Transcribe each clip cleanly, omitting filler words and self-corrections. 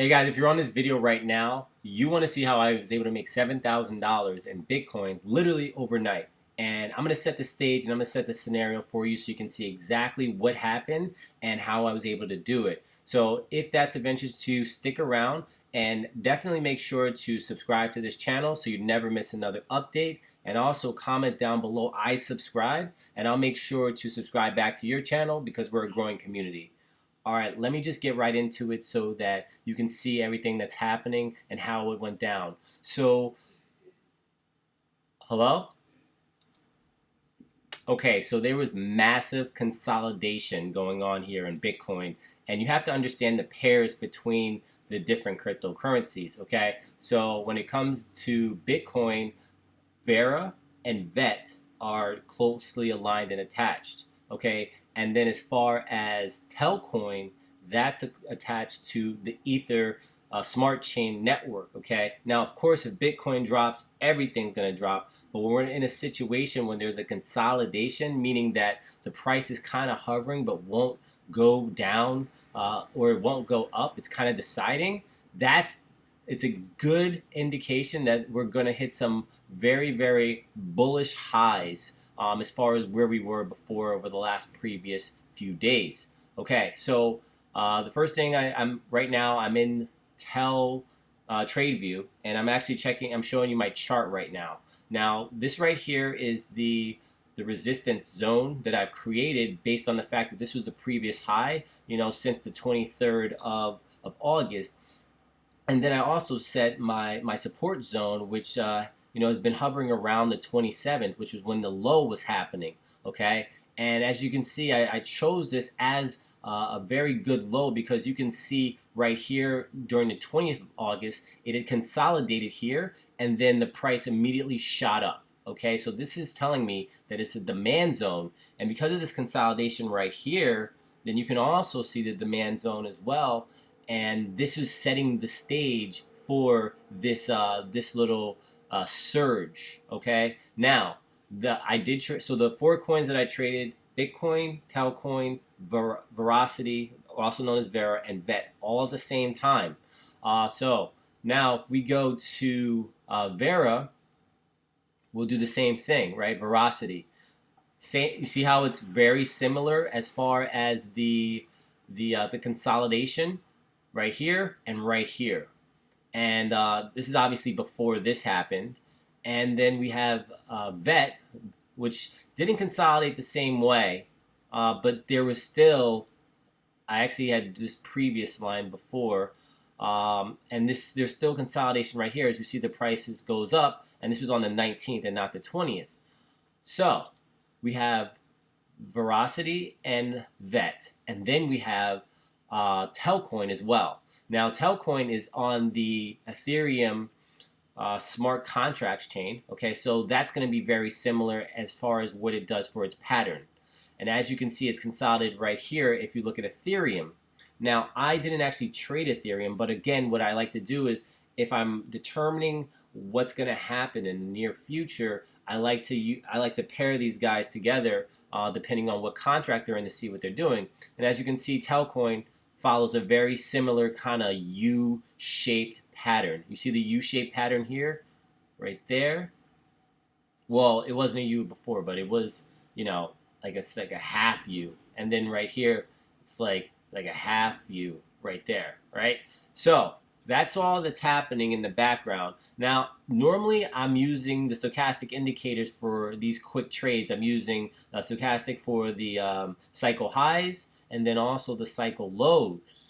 Hey guys, if you're on this video right now, you want to see how I was able to make $7,000 in Bitcoin literally overnight. And I'm going to set the stage and I'm going to set the scenario for you so you can see exactly what happened and how I was able to do it. So if that's of interest to you, stick around and definitely make sure to subscribe to this channel so you never miss another update. And also comment down below, I subscribe, and I'll make sure to subscribe back to your channel because we're a growing community. All right, let me just get right into it so that you can see everything that's happening and how it went down. So, hello? Okay, so there was massive consolidation going on here in Bitcoin, and you have to understand the pairs between the different cryptocurrencies, okay? So, when it comes to Bitcoin, VRA and VET are closely aligned and attached, okay? And then as far as Telcoin, that's attached to the Ether smart chain network, okay? Now, of course, if Bitcoin drops, everything's gonna drop. But when we're in a situation when there's a consolidation, meaning that the price is kind of hovering but won't go down or it won't go up, it's kind of deciding, it's a good indication that we're going to hit some very, very bullish highs as far as where we were before over the last previous few days. Okay, so the first thing I'm right now, I'm in TradeView, and I'm actually checking, I'm showing you my chart right now. Now, this right here is the resistance zone that I've created based on the fact that this was the previous high, since the 23rd of August. And then I also set my support zone, which has been hovering around the 27th, which was when the low was happening. Okay, and as you can see, I chose this as a very good low because you can see right here during the 20th of August, it had consolidated here, and then the price immediately shot up. Okay, so this is telling me that it's a demand zone, and because of this consolidation right here, then you can also see the demand zone as well. And this is setting the stage for this this little surge. Okay, now so the four coins that I traded: Bitcoin, Telcoin, Veracity, also known as Vera, and VET, all at the same time. So now if we go to Vera, we'll do the same thing, right? Veracity. You see how it's very similar as far as the consolidation right here and right here. And this is obviously before this happened. And then we have VET, which didn't consolidate the same way, but there was still, I actually had this previous line before, and there's still consolidation right here. As you see, the prices goes up, and this was on the 19th and not the 20th. So we have Veracity and VET, and then we have Telcoin as well. Now, Telcoin is on the Ethereum smart contracts chain. Okay, so that's going to be very similar as far as what it does for its pattern. And as you can see, it's consolidated right here if you look at Ethereum. Now, I didn't actually trade Ethereum, but again, what I like to do is if I'm determining what's going to happen in the near future, I like to pair these guys together depending on what contract they're in to see what they're doing. And as you can see, Telcoin follows a very similar kind of U-shaped pattern. You see the U-shaped pattern here, right there? Well, it wasn't a U before, but it was, like it's like a half U. And then right here, it's like a half U right there, right? So that's all that's happening in the background. Now, normally I'm using the stochastic indicators for these quick trades. I'm using stochastic for the cycle highs and then also the cycle lows.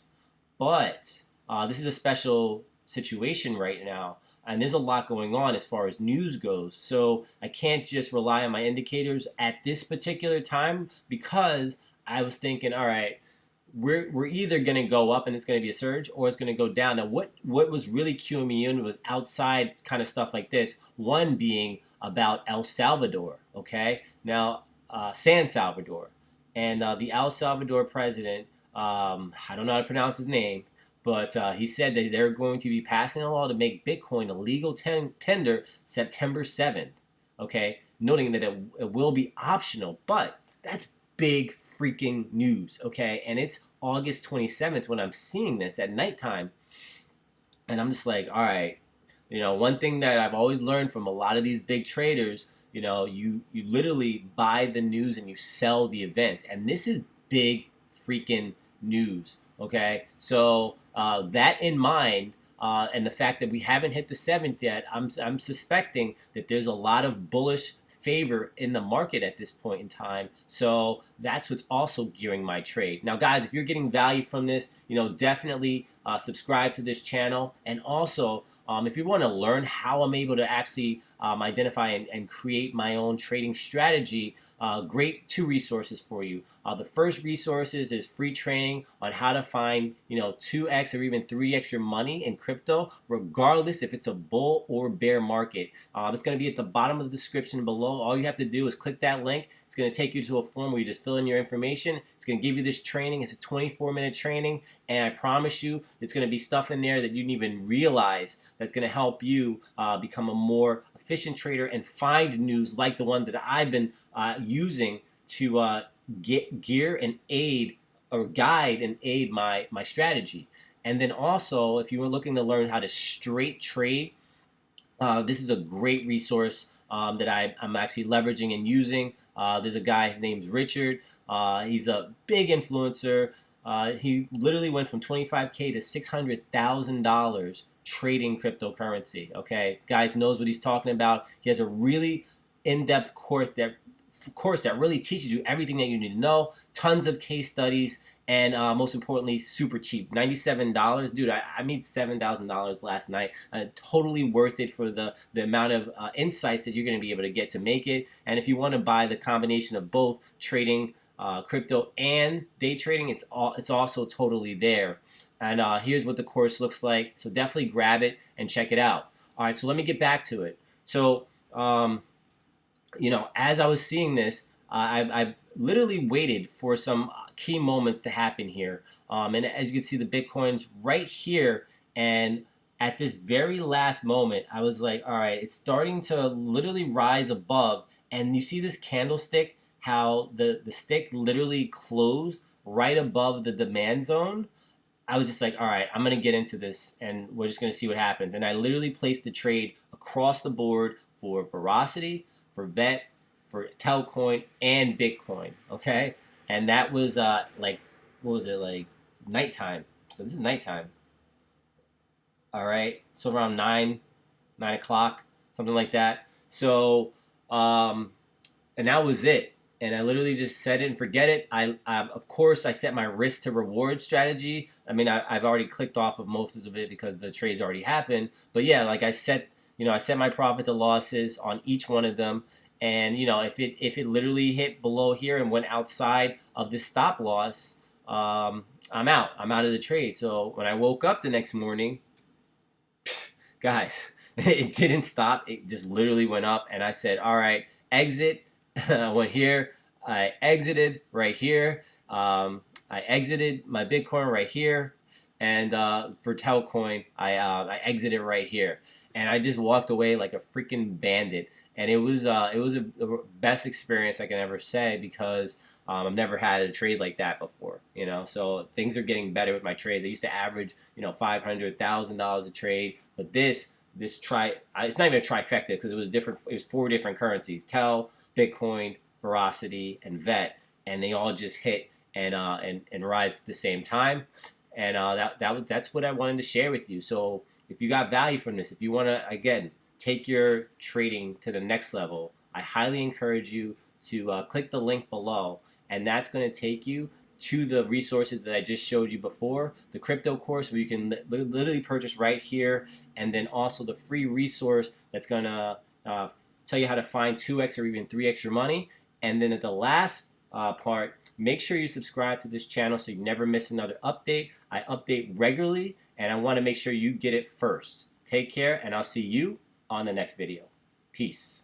But this is a special situation right now, and there's a lot going on as far as news goes. So I can't just rely on my indicators at this particular time because I was thinking, all right, we're either going to go up and it's going to be a surge or it's going to go down. Now, what was really cueing me in was outside kind of stuff like this. One being about El Salvador, okay? Now, San Salvador. And the El Salvador president, I don't know how to pronounce his name, but he said that they're going to be passing a law to make Bitcoin a legal tender September 7th, okay? Noting that it will be optional, but that's big freaking news, okay? And it's August 27th when I'm seeing this at nighttime. And I'm just like, all right, one thing that I've always learned from a lot of these big traders, you literally buy the news and you sell the event, and this is big freaking news. Okay, so that in mind, and the fact that we haven't hit the seventh yet, I'm suspecting that there's a lot of bullish favor in the market at this point in time. So that's what's also gearing my trade. Now, guys, if you're getting value from this, definitely subscribe to this channel. And also, if you want to learn how I'm able to actually identify and create my own trading strategy, great two resources for you. The first resources is free training on how to find 2x or even 3x your money in crypto, regardless if it's a bull or bear market. It's going to be at the bottom of the description below. All you have to do is click that link. It's going to take you to a form where you just fill in your information. It's going to give you this training. It's a 24-minute training, and I promise you it's going to be stuff in there that you didn't even realize that's going to help you become a more efficient trader and find news like the one that I've been using to gear and aid or guide and aid my strategy. And then also, if you were looking to learn how to straight trade, this is a great resource that I'm actually leveraging and using. There's a guy, his name's Richard. He's a big influencer. He literally went from $25K to $600,000 trading cryptocurrency. Okay, this guy knows what he's talking about. He has a really in-depth course that really teaches you everything that you need to know. Tons of case studies, and most importantly, super cheap. $97, dude. I made $7,000 last night. Totally worth it for the amount of insights that you're going to be able to get to make it. And if you want to buy the combination of both trading crypto and day trading, it's also totally there. And here's what the course looks like. So definitely grab it and check it out. All right, so let me get back to it. So as I was seeing this, I've literally waited for some key moments to happen here. And as you can see, the Bitcoin's right here. And at this very last moment, I was like, all right, it's starting to literally rise above. And you see this candlestick, how the stick literally closed right above the demand zone. I was just like, all right, I'm going to get into this and we're just going to see what happens. And I literally placed the trade across the board for Veracity, for Vet, for Telcoin, and Bitcoin. Okay. And that was like, what was it, like nighttime? So this is nighttime. All right. So around 9 o'clock, something like that. So, and that was it. And I literally just set it and forget it. Of course, I set my risk to reward strategy. I mean, I've already clicked off of most of it because the trades already happened. But yeah, like I set my profit to losses on each one of them. And if it literally hit below here and went outside of this stop loss, I'm out. I'm out of the trade. So when I woke up the next morning, guys, it didn't stop. It just literally went up, and I said, all right, exit. I went here. I exited right here. I exited my Bitcoin right here, and for Telcoin, I exited right here, and I just walked away like a freaking bandit. And it was the best experience I can ever say because I've never had a trade like that before. So things are getting better with my trades. I used to average $500,000 a trade, but it's not even a trifecta because it was different. It was 4 different currencies: Tel, Bitcoin, Veracity, and Vet, and they all just hit and rise at the same time. And that's what I wanted to share with you. So if you got value from this, if you want to again take your trading to the next level, I highly encourage you to click the link below, and that's going to take you to the resources that I just showed you before, the crypto course where you can literally purchase right here, and then also the free resource that's going to tell you how to find 2x or even 3x your money. And then at the last part, make sure you subscribe to this channel so you never miss another update. I update regularly, and I want to make sure you get it first. Take care, and I'll see you on the next video. Peace.